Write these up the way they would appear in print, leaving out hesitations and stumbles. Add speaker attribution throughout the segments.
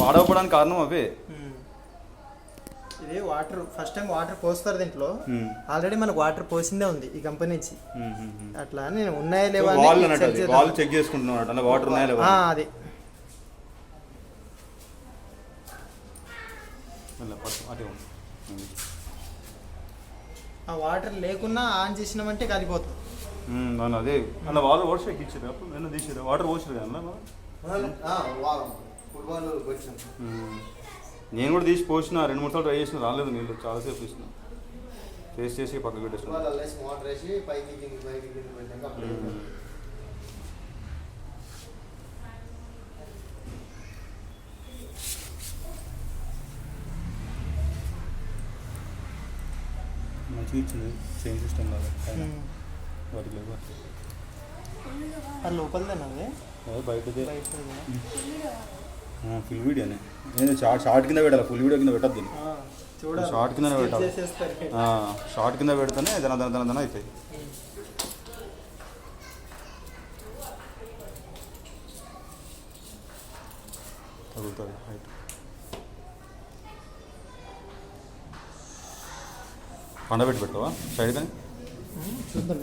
Speaker 1: పాడవడానికి కారణం అవే.
Speaker 2: ఇది water first time water పోస్తారు దీంట్లో. ఆల్రెడీ మనకు వాటర్ పోసిందే ఉంది ఈ కంపెనీ నుంచి. అట్లా నేను ఉన్నాయా లేవా
Speaker 1: వాళ్ళు చెక్ చేసుకుంటున్నాడు అలా వాటర్ ఉన్నాయా లేవా
Speaker 2: అది. ఆ వాటర్ లేకున్నా ఆన్ చేసినామంటే కాలిపోతుంది.
Speaker 1: అదే అలా వాళ్ళు వాటర్ ఎక్కించారు అప్పుడు నేను తీసారు వాటర్ పోసారు కదా. నేను కూడా తీసి పోసిన 2-3 సార్లు ట్రై చేసిన రాలేదు నీళ్ళు. చాలాసేపు తీసిన చేసి పక్కకు పెట్టేసిన. మంచిగా ఇచ్చింది సేమ్ సిస్టమ్ లాగా వాటికి
Speaker 2: లోపలదేనా
Speaker 1: బయటదే ఫుల్ వీడియోనే. నేను షార్ట్ కింద పెట్టాలి, ఫుల్ వీడియో కింద పెట్టద్దు. షార్ట్ కింద పెట్టాలి. షార్ట్ కింద పెడితేనే దన అవుతాయి. తగులుతుంది హైట్. పండబెట్టి పెట్టవా సైడ్ కానీ
Speaker 2: చూద్దాం.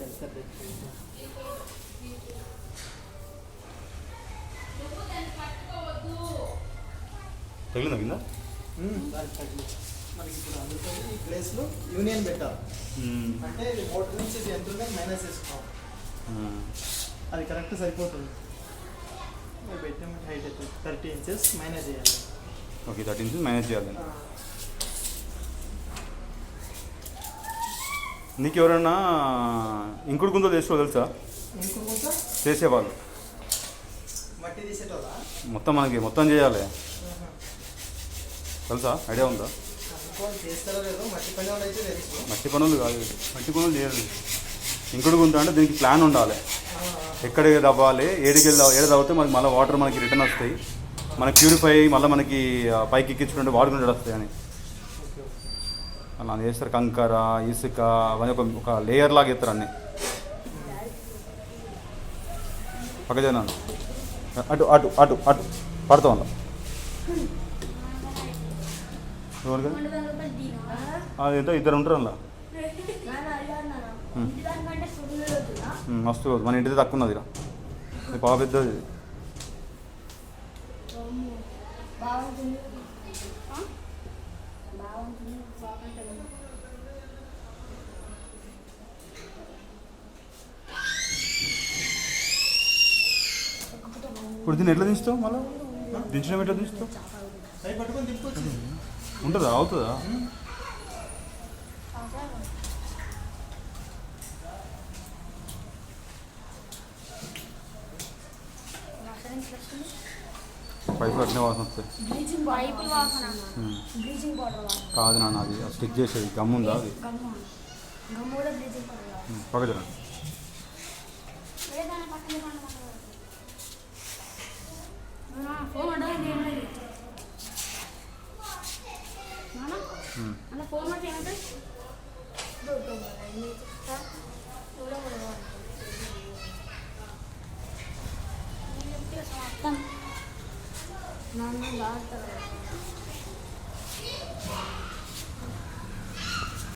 Speaker 1: తగిలిందా కింద?
Speaker 2: మనకి ఇప్పుడు అందుకని ఈ ప్లేస్లో యూనియన్ పెట్టాలి. అంటే ఇది మోటార్ నుంచి ఇది ఎంత మైనస్ చేసుకోవాలి. అది కరెక్ట్ సరిపోతుంది. పెట్టామంటే హైట్ అవుతుంది 30 ఇంచెస్ మైనస్ చేయాలి.
Speaker 1: ఓకే 30 ఇంచెస్ మైనస్ చేయాలి. నీకు ఎవరైనా ఇంకుడు గుంతలు చేసుకో తెలుసా?
Speaker 2: ఇంకుడు గుంత
Speaker 1: చేసేవాళ్ళు
Speaker 2: మట్టి తీసేటోళ్ళ
Speaker 1: మొత్తం మనకి మొత్తం చేయాలి తెలుసా? ఐడియా ఉందా? మట్టి పనులు కాదు, మట్టి పనులు చేయాలి. ఇంకుడు గుంత అంటే దీనికి ప్లాన్ ఉండాలి. ఎక్కడికి తవ్వాలి, ఏడు తవ్వితే మనకి మళ్ళీ వాటర్ మనకి రిటర్న్ వస్తాయి, మనకి ప్యూరిఫై మళ్ళీ మనకి పైకి ఎక్కించుకుంటే వాడుకుంటే వస్తాయి అని అలా చేస్తారు. కంకర, ఇసుక అవన్నీ ఒక లేయర్ లాగా ఇస్తారు అన్నీ. పక్కన అటు అటు అటు అటు పడతాం అలా. ఎంత ఇద్దరు ఉంటారు అలా. మస్తు మన ఇంటిది తక్కువ ఉన్నది. బాగా పెద్దది. ఇప్పుడు దీన్ని ఎట్లా దించుతావు? మళ్ళీ దించడం ఎట్లా దించుతావు? ఉంటుందా? అవుతుందా? పైపు అట్నే వాసన వస్తుంది. కాదు నాన్న, అది స్టిక్ చేసేది గమ్ ఉందా? అది పక్క జర
Speaker 3: ನಾನು